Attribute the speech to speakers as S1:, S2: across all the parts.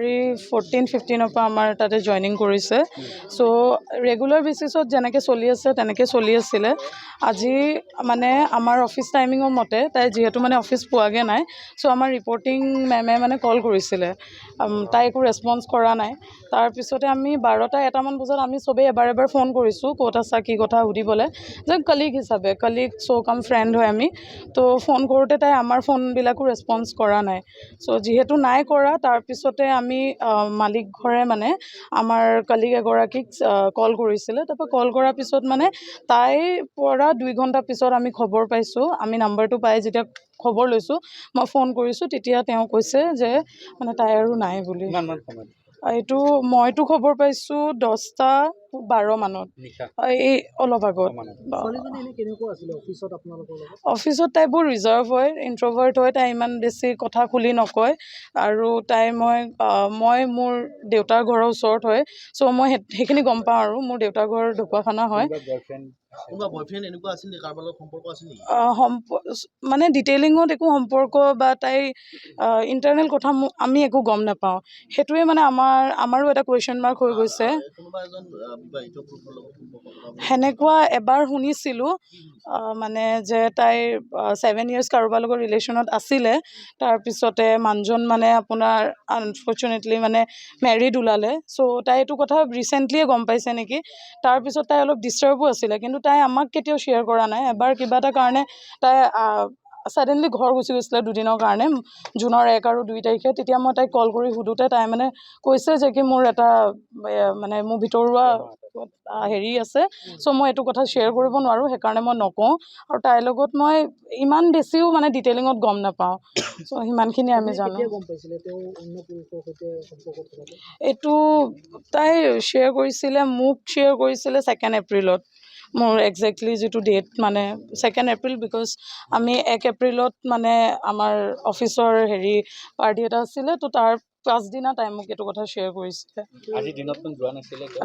S1: জানুৱাৰী 14-15 পৰা আমাৰ তাতে জইনিং কৰিছে চ' ৰেগুলাৰ বেচিছত যেনেকৈ চলি আছে তেনেকৈ চলি আছিলে আজি মানে আমাৰ অফিচ টাইমিঙৰ মতে তাই যিহেতু মানে অফিচ পোৱাগৈ নাই চ' আমাৰ ৰিপৰ্টিং মেমে মানে কল কৰিছিলে তাই একো ৰেছপন্স কৰা নাই তাৰপিছতে আমি 12-1মান বজাত আমি চবেই এবাৰ ফোন কৰিছোঁ ক'ত আছা কি কথা সুধিবলৈ যে কলিগ হিচাপে কলিগ চ' কাম ফ্ৰেণ্ড হয় আমি তো ফোন কৰোঁতে তাই আমাৰ ফোনবিলাকো ৰেছপন্স কৰা নাই চ' যিহেতু নাই কৰা তাৰপিছতে আমি মালিক ঘৰে মানে আমাৰ কলিগ এগৰাকীক কল কৰিছিলে তাৰপৰা কল কৰাৰ পিছত মানে তাইৰ পৰা 2 ঘণ্টা পিছত আমি খবৰ পাইছোঁ আমি নাম্বাৰটো পাই যেতিয়া খবৰ লৈছোঁ মই ফোন কৰিছোঁ তেতিয়া তেওঁ কৈছে যে মানে তাই আৰু নাই বুলি এইটো মইতো খবৰ পাইছোঁ 10:12 মানত এই অলপ আগত অফিচত তাই বহুত ৰিজাৰ্ভ হয় ইণ্ট্ৰভাৰ্ট হয় তাই ইমান বেছি কথা খুলি নকয় আৰু তাই মই মোৰ দেউতাৰ ঘৰৰ ওচৰত হয় চ' মই সেইখিনি গম পাওঁ আৰু মোৰ দেউতাৰ ঘৰ ঢকুৱাখানা হয় মানে ডিটেইলিঙত একো সম্পৰ্ক বা তাইৰ ইণ্টাৰনেল কথা আমি একো গম নাপাওঁ সেইটোৱে মানে আমাৰো এটা কুৱেশ্যন মাৰ্ক হৈ গৈছে সেনেকুৱা এবাৰ শুনিছিলোঁ মানে যে তাইৰ 7 years কাৰোবাৰ লগত ৰিলেশ্যনত আছিলে তাৰপিছতে মানুহজন মানে আপোনাৰ আনফৰ্চুনেটলি মানে মেৰিড ওলালে চ' তাই এইটো কথা ৰিচেণ্টলিয়ে গম পাইছে নেকি তাৰপিছত তাই অলপ ডিষ্টাৰ্বো আছিলে কিন্তু তাই আমাক কেতিয়াও শ্বেয়াৰ কৰা নাই এবাৰ কিবা এটা কাৰণে তাই ছাডেনলি ঘৰ গুচি গৈছিলে 2 দিনৰ কাৰণে জুনৰ 1 আৰু 2 তাৰিখে তেতিয়া মই তাইক কল কৰি সোধোতে তাই মানে কৈছে যে কি মোৰ এটা মানে মোৰ ভিতৰুৱা হেৰি আছে চ' মই এইটো কথা শ্বেয়াৰ কৰিব নোৱাৰোঁ সেইকাৰণে মই নকওঁ আৰু তাইৰ লগত মই ইমান বেছিও মানে ডিটেইলিঙত গম নাপাওঁ চ' সিমানখিনি আমি জানো এইটো তাই শ্বেয়াৰ কৰিছিলে মোক শ্বেয়াৰ কৰিছিলে 2 এপ্ৰিলত মোৰ একজেক্টলি যিটো ডেট মানে 2 এপ্ৰিল বিকজ আমি 1 এপ্ৰিলত মানে আমাৰ অফিচৰ হেৰি পাৰ্টি এটা আছিলে তো তাৰ পাছদিনা তাই মোক এইটো কথা শ্বেয়াৰ কৰিছিলে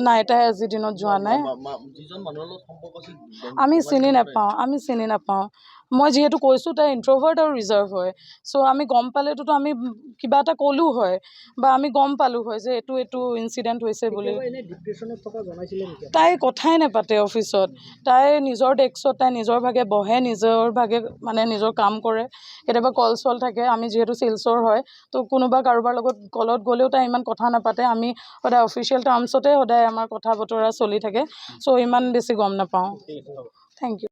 S1: নাই তাই আজিৰ দিনত যোৱা নাই আমি চিনি নাপাওঁ মই যিহেতু কৈছোঁ তাই ইণ্ট্ৰভাৰ্ট আৰু ৰিজাৰ্ভ হয় চ' আমি গম পালেতো আমি কিবা এটা ক'লোঁ হয় বা আমি গম পালোঁ হয় যে এইটো ইনচিডেণ্ট হৈছে বুলি তাই কথাই নাপাতে অফিচত তাই নিজৰ ডেস্কত তাই নিজৰ ভাগে বহে নিজৰ ভাগে মানে নিজৰ কাম কৰে কেতিয়াবা কল চল থাকে আমি যিহেতু চেলছৰ হয় তো কোনোবা কাৰোবাৰ লগত কলত গ'লেও তাই ইমান কথা নাপাতে আমি সদায় অফিচিয়েল টাৰ্মছতে সদায় আমাৰ কথা বতৰা চলি থাকে চ' ইমান বেছি গম নাপাওঁ থেংক ইউ